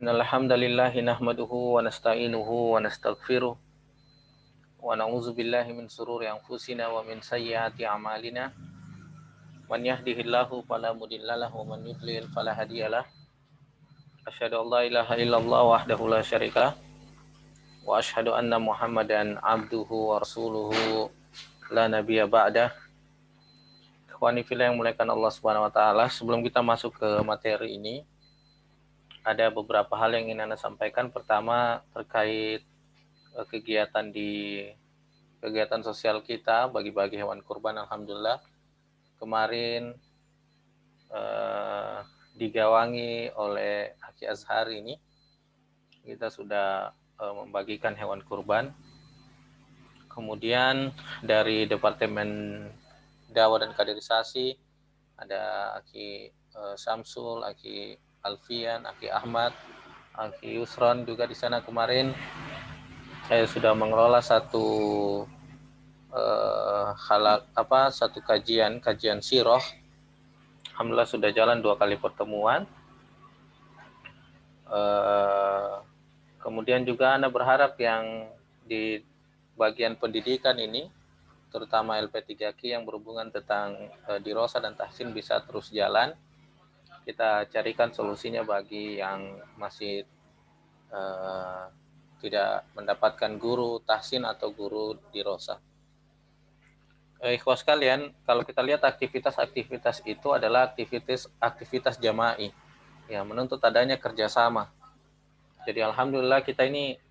Innal hamdalillah nahmaduhu wa nasta'inuhu wa nastaghfiruh wa na'udzu billahi min shururi anfusina wa min sayyiati a'malina. Man yahdihillahu fala mudhillalah wa man yudlil fala hadiyalah. Asyhadu an la ilaha illallah wahdahu la syarikalah wa asyhadu anna Muhammadan abduhu wa rasuluhu la nabiyya ba'dah. Ikhwani fillah yang muliakan Allah Subhanahu wa taala, sebelum kita masuk ke materi ini, ada beberapa hal yang ingin Anda sampaikan. Pertama, terkait kegiatan sosial kita, bagi-bagi hewan kurban. Alhamdulillah kemarin digawangi oleh Aki Azhar ini, kita sudah membagikan hewan kurban. Kemudian dari Departemen Dakwah dan Kaderisasi ada Aki Samsul, Aki Alfian, Aki Ahmad, Aki Yusron juga di sana kemarin. Saya sudah mengelola satu satu kajian siroh. Alhamdulillah sudah jalan 2 kali pertemuan. Kemudian juga Anda berharap yang di bagian pendidikan ini, terutama LP3Q yang berhubungan tentang dirosa dan tahsin, bisa terus jalan. Kita carikan solusinya bagi yang masih tidak mendapatkan guru tahsin atau guru dirosa. Ikhwah sekalian, kalau kita lihat aktivitas-aktivitas itu adalah aktivitas jama'i, ya, menuntut adanya kerjasama. Jadi alhamdulillah kita ini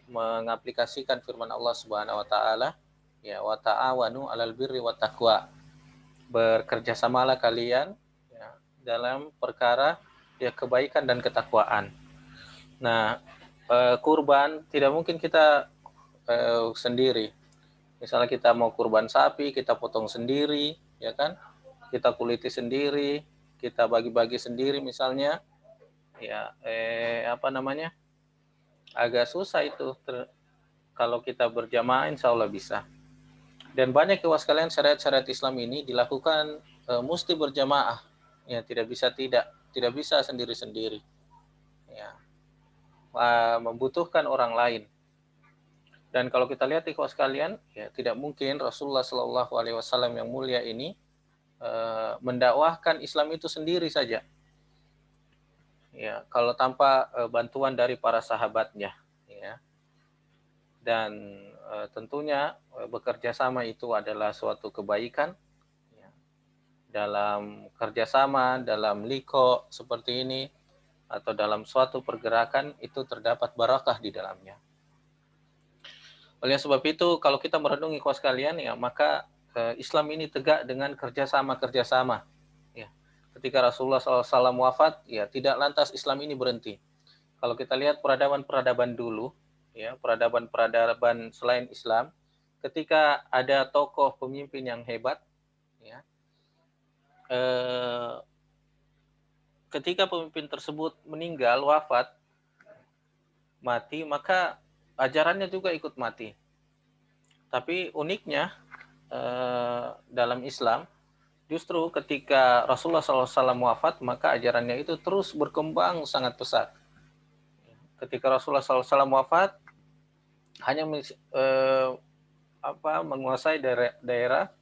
mengaplikasikan firman Allah Subhanahu wa taala, ya, wa ta'awanu 'alal birri wat taqwa. Bekerjasamalah kalian, ya, dalam perkara ya kebaikan dan ketakwaan. Nah, kurban tidak mungkin kita sendiri. Misalnya kita mau kurban sapi, kita potong sendiri, ya kan? Kita kuliti sendiri, kita bagi-bagi sendiri misalnya, ya agak susah itu. Kalau kita berjamaah insya Allah bisa. Dan banyak ya sekalian, syariat-syariat Islam ini dilakukan mesti berjamaah, ya, tidak bisa sendiri-sendiri, ya, membutuhkan orang lain. Dan kalau kita lihat ikhwah sekalian, ya, tidak mungkin Rasulullah Shallallahu Alaihi Wasallam yang mulia ini mendakwahkan Islam itu sendiri saja, ya, kalau tanpa bantuan dari para sahabatnya, ya. Dan tentunya bekerja sama itu adalah suatu kebaikan, ya. Dalam kerjasama, dalam liko seperti ini, atau dalam suatu pergerakan itu terdapat barakah di dalamnya. Oleh sebab itu, kalau kita merenungi ikhwah sekalian, ya, maka Islam ini tegak dengan kerjasama. Ya. Ketika Rasulullah SAW wafat, ya, tidak lantas Islam ini berhenti. Kalau kita lihat peradaban dulu, ya, peradaban selain Islam, ketika ada tokoh pemimpin yang hebat, ya, ketika pemimpin tersebut meninggal, wafat, mati, maka ajarannya juga ikut mati. Tapi uniknya dalam Islam, justru ketika Rasulullah SAW wafat, maka ajarannya itu terus berkembang sangat pesat. Ketika Rasulullah SAW wafat, hanya menguasai daerah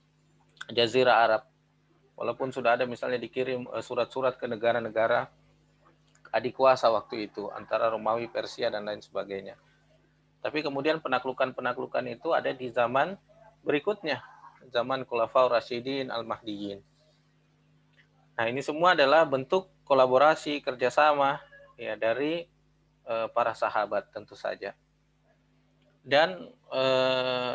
Jazirah Arab. Walaupun sudah ada misalnya dikirim surat-surat ke negara-negara adik kuasa waktu itu, antara Romawi, Persia, dan lain sebagainya. Tapi kemudian penaklukan itu ada di zaman berikutnya, zaman Khulafaur Rasyidin Al-Mahdiyyin. Nah, ini semua adalah bentuk kolaborasi, kerjasama, ya, dari para sahabat tentu saja. Dan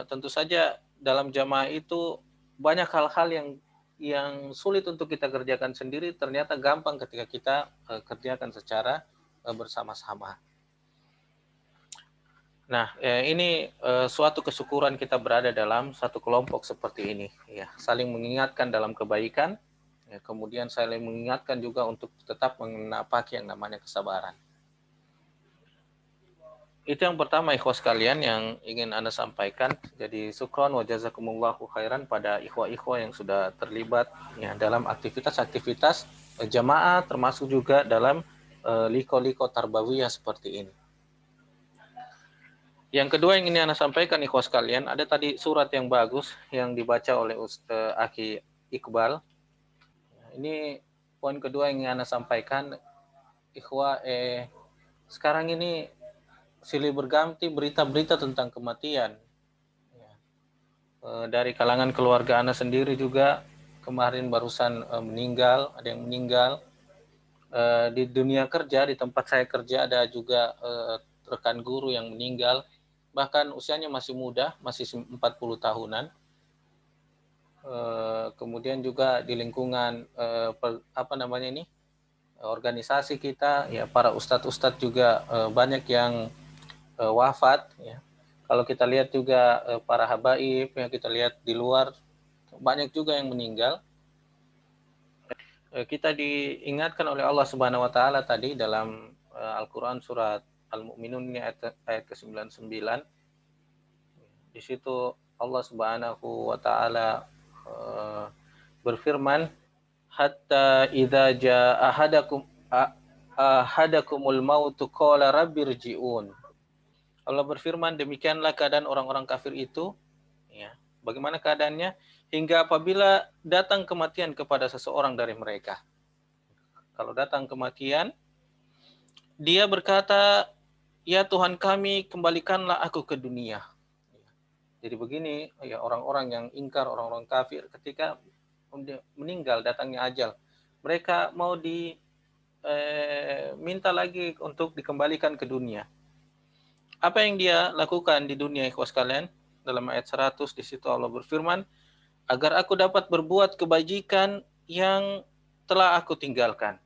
tentu saja dalam jamaah itu banyak hal-hal yang sulit untuk kita kerjakan sendiri, ternyata gampang ketika kita kerjakan secara bersama-sama. Nah, ini suatu kesyukuran kita berada dalam satu kelompok seperti ini, ya, saling mengingatkan dalam kebaikan, ya, kemudian saling mengingatkan juga untuk tetap menapaki yang namanya kesabaran. Itu yang pertama ikhwah sekalian yang ingin Anda sampaikan. Jadi syukron wa jazakumullahu khairan pada ikhwah-ikhwah yang sudah terlibat, ya, dalam aktivitas-aktivitas jamaah, termasuk juga dalam liko-liko tarbawiyah seperti ini. Yang kedua yang ingin Anda sampaikan ikhwas sekalian, ada tadi surat yang bagus yang dibaca oleh Aki Iqbal. Ini poin kedua yang ingin Anda sampaikan, ikhwah, sekarang ini silih berganti berita-berita tentang kematian. Dari kalangan keluarga Anda sendiri juga kemarin barusan meninggal, ada yang meninggal. Di dunia kerja, di tempat saya kerja ada juga rekan guru yang meninggal, bahkan usianya masih muda, masih 40 tahunan. Kemudian juga di lingkungan organisasi kita, ya para ustadz-ustadz juga banyak yang wafat. Ya. Kalau kita lihat juga para habaib yang kita lihat di luar, banyak juga yang meninggal. Kita diingatkan oleh Allah Subhanahu wa taala tadi dalam Al-Qur'an surat Al-Mu'minun ini ayat ke-99. Di situ Allah Subhanahu wa taala berfirman, hatta idza jaa ahadakumul mautu qala rabbirji'un. Allah berfirman, demikianlah keadaan orang-orang kafir itu, ya. Bagaimana keadaannya? Hingga apabila datang kematian kepada seseorang dari mereka. Kalau datang kematian, dia berkata, ya Tuhan kami, kembalikanlah aku ke dunia. Jadi begini, ya orang-orang yang ingkar, orang-orang kafir, ketika meninggal, datangnya ajal, mereka mau minta lagi untuk dikembalikan ke dunia. Apa yang dia lakukan di dunia, ikhwas kalian? Dalam ayat 100 di situ Allah berfirman, agar aku dapat berbuat kebajikan yang telah aku tinggalkan.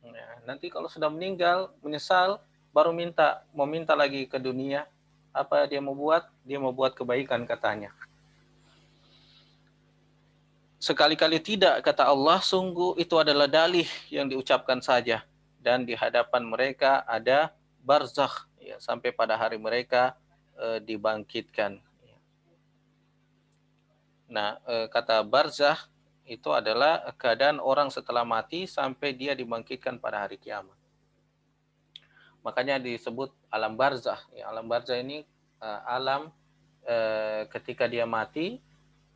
Ya, nanti kalau sudah meninggal, menyesal, baru mau minta lagi ke dunia. Apa dia mau buat? Dia mau buat kebaikan katanya. Sekali-kali tidak, kata Allah, sungguh itu adalah dalih yang diucapkan saja. Dan di hadapan mereka ada barzakh, ya, sampai pada hari mereka dibangkitkan. Nah, kata barzakh itu adalah keadaan orang setelah mati sampai dia dibangkitkan pada hari kiamat. Makanya disebut alam barzakh. Ya, alam barzakh ini alam ketika dia mati,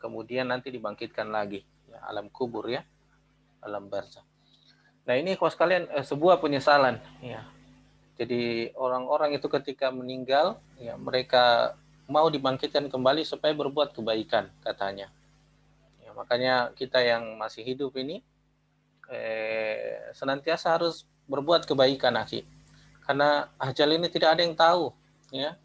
kemudian nanti dibangkitkan lagi. Ya, alam kubur, ya, alam barzakh. Nah, ini ikhwas kalian sebuah penyesalan. Ya. Jadi orang-orang itu ketika meninggal, ya, mereka mau dibangkitkan kembali supaya berbuat kebaikan katanya. Ya, makanya kita yang masih hidup ini senantiasa harus berbuat kebaikan, akhi. Karena ajal ini tidak ada yang tahu, ya.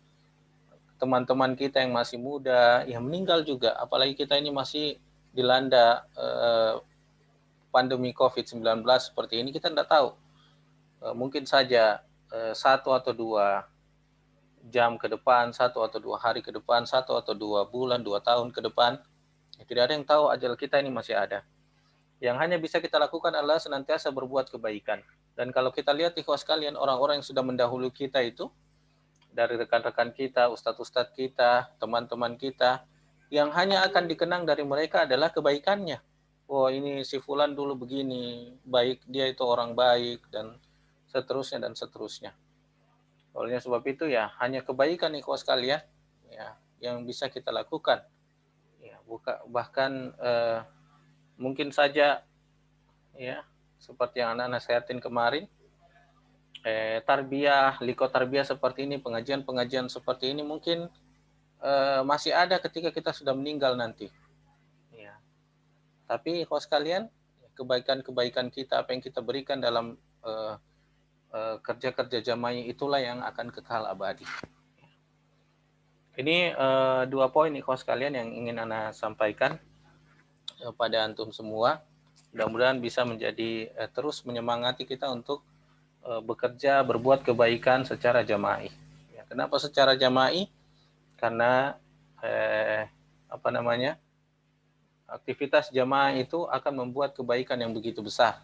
Teman-teman kita yang masih muda, yang meninggal juga. Apalagi kita ini masih dilanda pandemi COVID-19 seperti ini, kita tidak tahu. Mungkin saja 1 atau 2 jam ke depan, 1 atau 2 hari ke depan, 1 atau 2 bulan, 2 tahun ke depan, tidak ada yang tahu ajal kita ini masih ada. Yang hanya bisa kita lakukan adalah senantiasa berbuat kebaikan. Dan kalau kita lihat ikhwas kalian, orang-orang yang sudah mendahului kita itu, dari rekan-rekan kita, ustadz-ustadz kita, teman-teman kita, yang hanya akan dikenang dari mereka adalah kebaikannya. Oh, ini si fulan dulu begini, baik, dia itu orang baik, dan seterusnya dan seterusnya. Oleh sebab itu, ya, hanya kebaikan ikhwas kalian, ya, yang bisa kita lakukan. Ya, bahkan mungkin saja, ya, seperti yang anak nasihatin kemarin, tarbiyah, liko tarbiyah seperti ini, pengajian-pengajian seperti ini mungkin masih ada ketika kita sudah meninggal nanti. Ya. Tapi ikhwas kalian, kebaikan-kebaikan kita, apa yang kita berikan dalam kerja-kerja jamaah itulah yang akan kekal abadi. Ini 2 poin ikhwas kalian yang ingin Ana sampaikan pada antum semua. Mudah-mudahan bisa menjadi terus menyemangati kita untuk bekerja, berbuat kebaikan secara jama'i. Ya, kenapa secara jama'i? Karena aktivitas jamaah itu akan membuat kebaikan yang begitu besar.